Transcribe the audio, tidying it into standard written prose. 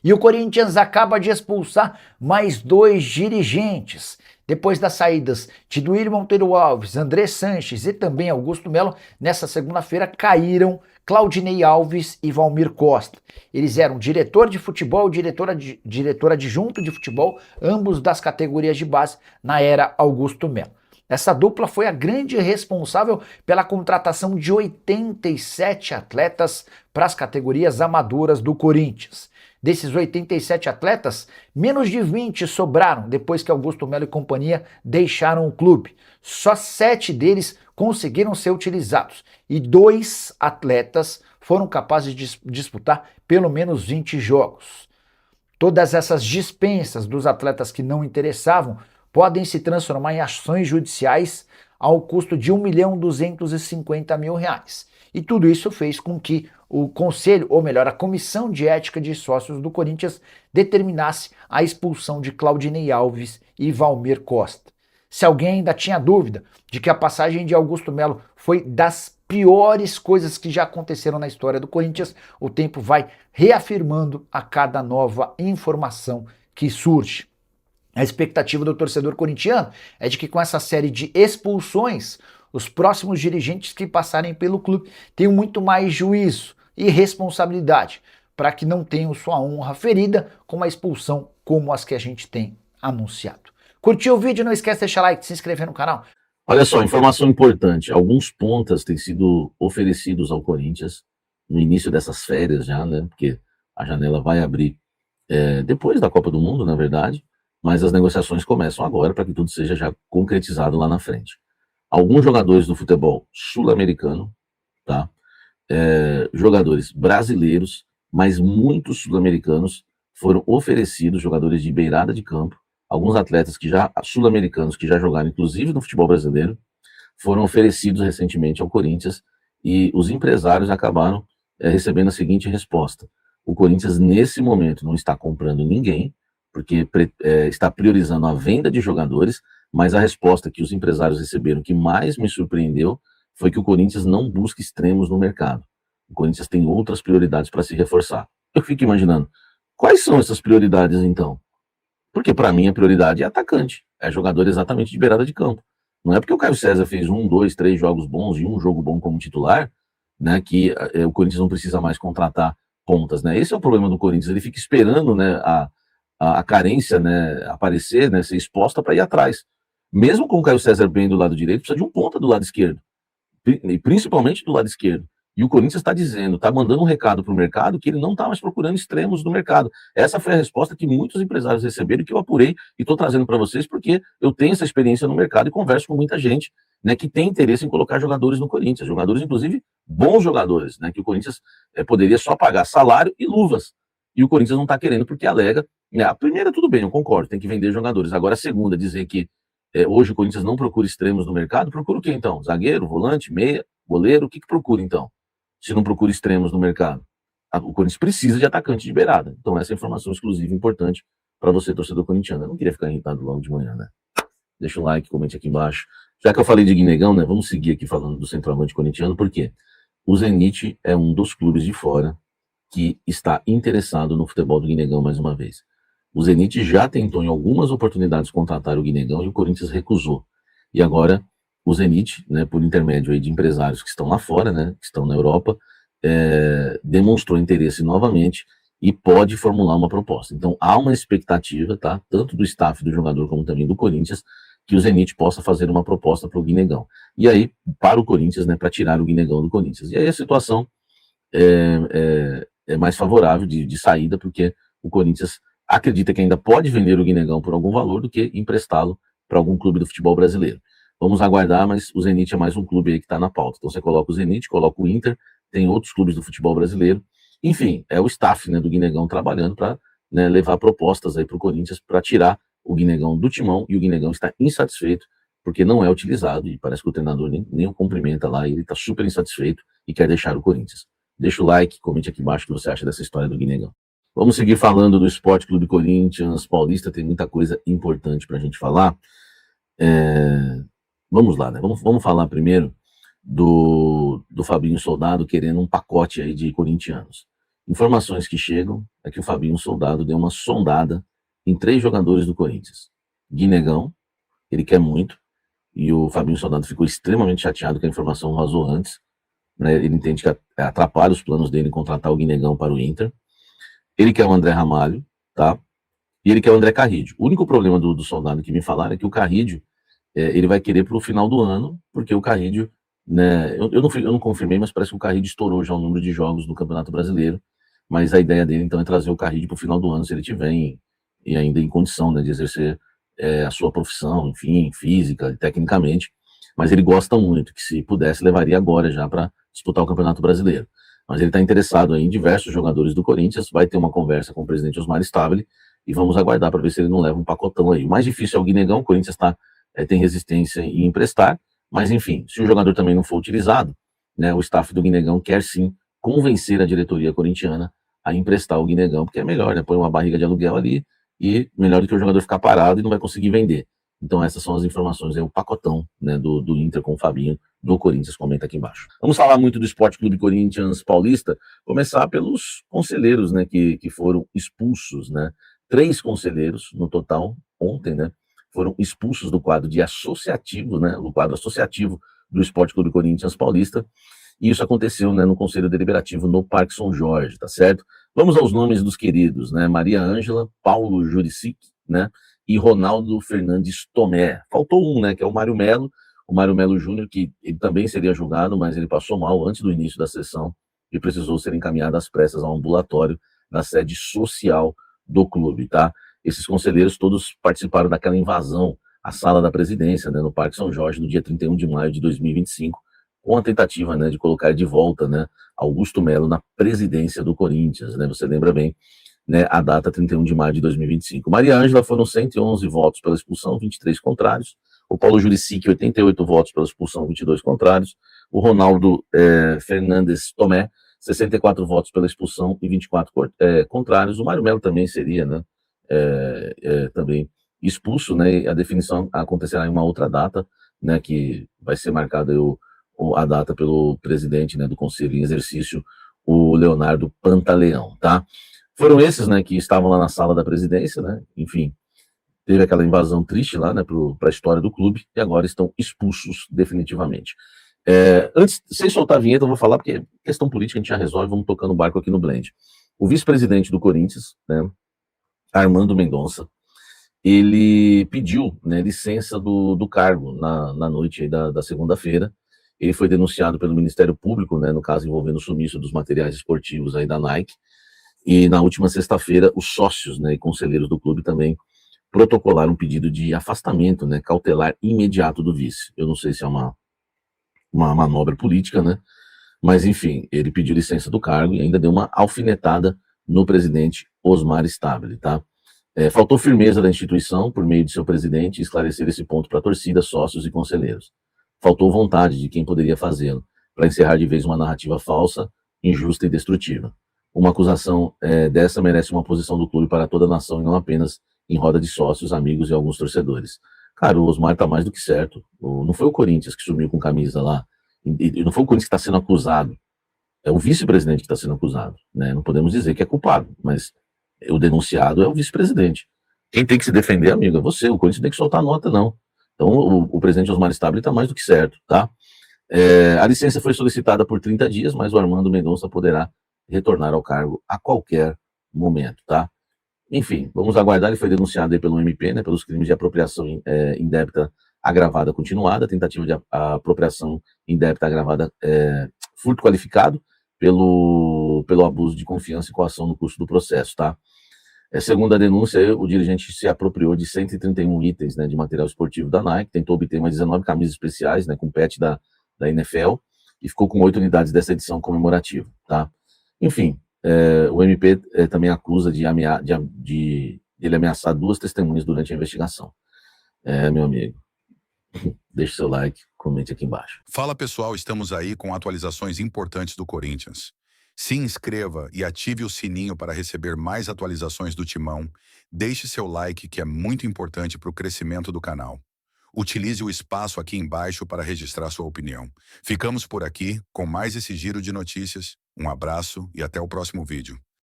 E o Corinthians acaba de expulsar mais 2 dirigentes. Depois das saídas de Duílio Monteiro Alves, André Sanches e também Augusto Melo, nessa segunda-feira caíram Claudinei Alves e Valmir Costa. Eles eram diretor de futebol e diretor adjunto de futebol, ambos das categorias de base, na era Augusto Melo. Essa dupla foi a grande responsável pela contratação de 87 atletas para as categorias amadoras do Corinthians. Desses 87 atletas, menos de 20 sobraram depois que Augusto Melo e companhia deixaram o clube. Só 7 deles conseguiram ser utilizados e 2 atletas foram capazes de disputar pelo menos 20 jogos. Todas essas dispensas dos atletas que não interessavam podem se transformar em ações judiciais ao custo de R$ 1.250.000. E tudo isso fez com que o conselho, ou melhor, a comissão de ética de sócios do Corinthians determinasse a expulsão de Claudinei Alves e Valmir Costa. Se alguém ainda tinha dúvida de que a passagem de Augusto Melo foi das piores coisas que já aconteceram na história do Corinthians, o tempo vai reafirmando a cada nova informação que surge. A expectativa do torcedor corintiano é de que com essa série de expulsões, os próximos dirigentes que passarem pelo clube tenham muito mais juízo e responsabilidade para que não tenham sua honra ferida com uma expulsão como as que a gente tem anunciado. Curtiu o vídeo? Não esquece de deixar like, se inscrever no canal. Olha só, informação importante. Alguns pontas têm sido oferecidos ao Corinthians no início dessas férias já, né? Porque a janela vai abrir depois da Copa do Mundo, na verdade, mas as negociações começam agora para que tudo seja já concretizado lá na frente. Alguns jogadores do futebol sul-americano, tá? Jogadores brasileiros, mas muitos sul-americanos foram oferecidos, jogadores de beirada de campo, alguns atletas sul-americanos que já jogaram, inclusive no futebol brasileiro, foram oferecidos recentemente ao Corinthians e os empresários acabaram recebendo a seguinte resposta: o Corinthians nesse momento não está comprando ninguém, porque está priorizando a venda de jogadores, mas a resposta que os empresários receberam que mais me surpreendeu foi que o Corinthians não busca extremos no mercado. O Corinthians tem outras prioridades para se reforçar. Eu fico imaginando, quais são essas prioridades então? Porque para mim a prioridade é atacante, é jogador exatamente de beirada de campo. Não é porque o Caio César fez 1, 2, 3 jogos bons e um jogo bom como titular, né, que o Corinthians não precisa mais contratar pontas, né? Esse é o problema do Corinthians, ele fica esperando, né, a carência, né, aparecer, né, ser exposta para ir atrás. Mesmo com o Caio César bem do lado direito, precisa de um ponta do lado esquerdo, e principalmente do lado esquerdo. E o Corinthians está dizendo, está mandando um recado para o mercado que ele não está mais procurando extremos no mercado. Essa foi a resposta que muitos empresários receberam e que eu apurei e estou trazendo para vocês porque eu tenho essa experiência no mercado e converso com muita gente, né, que tem interesse em colocar jogadores no Corinthians, jogadores inclusive bons jogadores, né, que o Corinthians poderia só pagar salário e luvas. E o Corinthians não está querendo porque alega, né, a primeira tudo bem, eu concordo, tem que vender jogadores. Agora a segunda, dizer que hoje o Corinthians não procura extremos no mercado, procura o que então? Zagueiro, volante, meia, goleiro, o que procura então? Se não procura extremos no mercado. O Corinthians precisa de atacante de beirada. Então essa é a informação exclusiva importante para você, torcedor corintiano. Eu não queria ficar irritado logo de manhã, né? Deixa o like, comente aqui embaixo. Já que eu falei de Guinegão, né, vamos seguir aqui falando do centroavante corintiano, porque o Zenit é um dos clubes de fora que está interessado no futebol do Guinegão mais uma vez. O Zenit já tentou em algumas oportunidades contratar o Guinegão e o Corinthians recusou. E agora o Zenit, né, por intermédio aí de empresários que estão lá fora, né, que estão na Europa, demonstrou interesse novamente e pode formular uma proposta. Então há uma expectativa, tá, tanto do staff do jogador como também do Corinthians, que o Zenit possa fazer uma proposta para o Guinegão. E aí, para o Corinthians, né, para tirar o Guinegão do Corinthians. E aí a situação é mais favorável de saída, porque o Corinthians acredita que ainda pode vender o Guinegão por algum valor do que emprestá-lo para algum clube do futebol brasileiro. Vamos aguardar, mas o Zenit é mais um clube aí que está na pauta. Então você coloca o Zenit, coloca o Inter, tem outros clubes do futebol brasileiro. Enfim, é o staff, né, do Guinegão trabalhando para, né, levar propostas aí para o Corinthians para tirar o Guinegão do timão, e o Guinegão está insatisfeito porque não é utilizado e parece que o treinador nem o cumprimenta lá, e ele está super insatisfeito e quer deixar o Corinthians. Deixa o like, comente aqui embaixo o que você acha dessa história do Guinegão. Vamos seguir falando do Esporte Clube Corinthians Paulista, tem muita coisa importante para a gente falar. Vamos lá, né? Vamos falar primeiro do Fabinho Soldado querendo um pacote aí de corintianos. Informações que chegam é que o Fabinho Soldado deu uma sondada em 3 jogadores do Corinthians. Guinegão, ele quer muito, e o Fabinho Soldado ficou extremamente chateado que a informação vazou antes, né? Ele entende que atrapalha os planos dele em contratar o Guinegão para o Inter. Ele quer o André Ramalho, tá? E ele quer o André Carrídio. O único problema do Soldado que me falaram é que o Carrídio, ele vai querer para o final do ano, porque o Carrídio, né, eu não confirmei, mas parece que o Carrídio estourou já o número de jogos no Campeonato Brasileiro, mas a ideia dele, então, é trazer o Carrídio para o final do ano, se ele tiver e ainda em condição, né, de exercer a sua profissão, enfim, física e tecnicamente, mas ele gosta muito, que se pudesse, levaria agora já para disputar o Campeonato Brasileiro. Mas ele está interessado em diversos jogadores do Corinthians, vai ter uma conversa com o presidente Osmar Stabile, e vamos aguardar para ver se ele não leva um pacotão aí. O mais difícil é o Guinegão, o Corinthians tem resistência em emprestar, mas enfim, se o jogador também não for utilizado, né, o staff do Guinegão quer sim convencer a diretoria corintiana a emprestar o Guinegão, porque é melhor, né, põe uma barriga de aluguel ali, e melhor do que o jogador ficar parado e não vai conseguir vender. Então essas são as informações, é o pacotão, né, do Inter com o Fabinho, do Corinthians, comenta aqui embaixo. Vamos falar muito do Esporte Clube Corinthians Paulista, começar pelos conselheiros, né, que foram expulsos, né, 3 conselheiros no total, ontem, né, foram expulsos do quadro de associativo, né, do quadro associativo do Esporte Clube Corinthians Paulista, e isso aconteceu, né, no Conselho Deliberativo no Parque São Jorge, tá certo? Vamos aos nomes dos queridos, né, Maria Ângela, Paulo Juricic, né, e Ronaldo Fernandes Tomé. Faltou um, né, que é o Mário Melo Júnior, que ele também seria julgado, mas ele passou mal antes do início da sessão e precisou ser encaminhado às pressas a um ambulatório na sede social do clube, tá? Esses conselheiros todos participaram daquela invasão à sala da presidência, né, no Parque São Jorge, no dia 31 de maio de 2025, com a tentativa, né, de colocar de volta, né, Augusto Melo na presidência do Corinthians, né? Você lembra bem, né, a data 31 de maio de 2025. Maria Ângela foram 111 votos pela expulsão, 23 contrários. O Paulo Juricic, 88 votos pela expulsão, 22 contrários. O Ronaldo Fernandes Tomé, 64 votos pela expulsão e 24 contrários. O Mário Melo também seria, né, também expulso, né, e a definição acontecerá em uma outra data, né, que vai ser marcada a data pelo presidente, né, do Conselho em exercício, o Leonardo Pantaleão, tá? Foram esses, né, que estavam lá na sala da presidência, né, enfim, teve aquela invasão triste lá, né, para a história do clube, e agora estão expulsos definitivamente. Antes, sem soltar a vinheta, eu vou falar, porque questão política a gente já resolve, vamos tocando o barco aqui no Blend. O vice-presidente do Corinthians, né, Armando Mendonça, ele pediu, né, licença do cargo na noite aí da segunda-feira. Ele foi denunciado pelo Ministério Público, né, no caso envolvendo o sumiço dos materiais esportivos aí da Nike, e na última sexta-feira os sócios, né, e conselheiros do clube também protocolaram um pedido de afastamento, né, cautelar imediato do vice. Eu não sei se é uma manobra política, né, mas enfim, ele pediu licença do cargo e ainda deu uma alfinetada no presidente Osmar Stabile, tá? Faltou firmeza da instituição, por meio de seu presidente, esclarecer esse ponto para a torcida, sócios e conselheiros. Faltou vontade de quem poderia fazê-lo, para encerrar de vez uma narrativa falsa, injusta e destrutiva. Uma acusação dessa merece uma posição do clube para toda a nação e não apenas em roda de sócios, amigos e alguns torcedores. Cara, o Osmar tá mais do que certo. Não foi o Corinthians que sumiu com camisa lá, e não foi o Corinthians que está sendo acusado. É o vice-presidente que está sendo acusado, né? Não podemos dizer que é culpado, mas o denunciado é o vice-presidente. Quem tem que se defender, amigo, é você. O Corinthians não tem que soltar nota, não. Então, o presidente Osmar Stabile está mais do que certo, tá? A licença foi solicitada por 30 dias, mas o Armando Mendonça poderá retornar ao cargo a qualquer momento, tá? Enfim, vamos aguardar. Ele foi denunciado aí pelo MP, né, pelos crimes de apropriação indébita agravada continuada, tentativa de apropriação indébita agravada, furto qualificado, pelo abuso de confiança e coação no curso do processo, tá? Segundo a denúncia, o dirigente se apropriou de 131 itens, né, de material esportivo da Nike, tentou obter mais 19 camisas especiais, né, com pet da NFL, e ficou com 8 unidades dessa edição comemorativa, tá? Enfim, o MP também acusa de ele ameaçar 2 testemunhas durante a investigação. Meu amigo, deixe seu like, comente aqui embaixo. Fala pessoal, estamos aí com atualizações importantes do Corinthians. Se inscreva e ative o sininho para receber mais atualizações do Timão. Deixe seu like, que é muito importante para o crescimento do canal. Utilize o espaço aqui embaixo para registrar sua opinião. Ficamos por aqui com mais esse giro de notícias Um abraço e até o próximo vídeo.